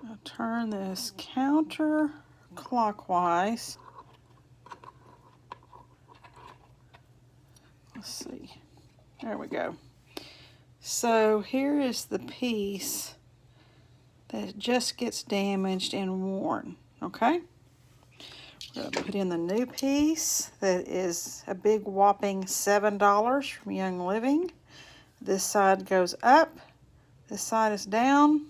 I'll turn this counterclockwise. Let's see. There we go. So here is the piece that just gets damaged and worn, okay? We're going to put in the new piece that is a big whopping $7 from YoungLiving. This side goes up, this side is down.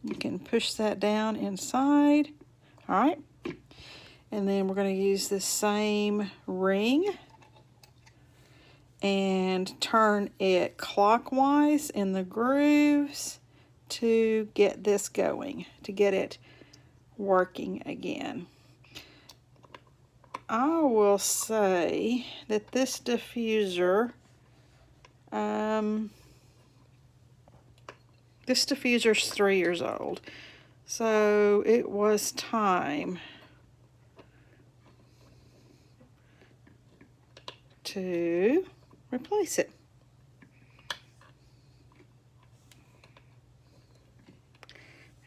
You can push that down inside, all right? And then we're going to use this same ring and turn it clockwise in the grooves to get this going, to get it working again. I will say that this diffuser, this diffuser's 3 years old, so it was time to replace it.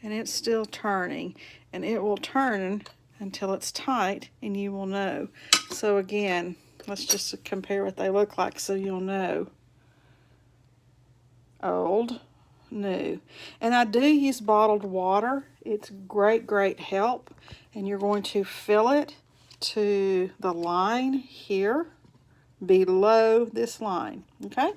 And it's still turning, and it will turn until it's tight and you will know. So again, let's just compare what they look like so you'll know. Old, new. And I do use bottled water. It's great help. And you're going to fill it to the line here below this line, okay?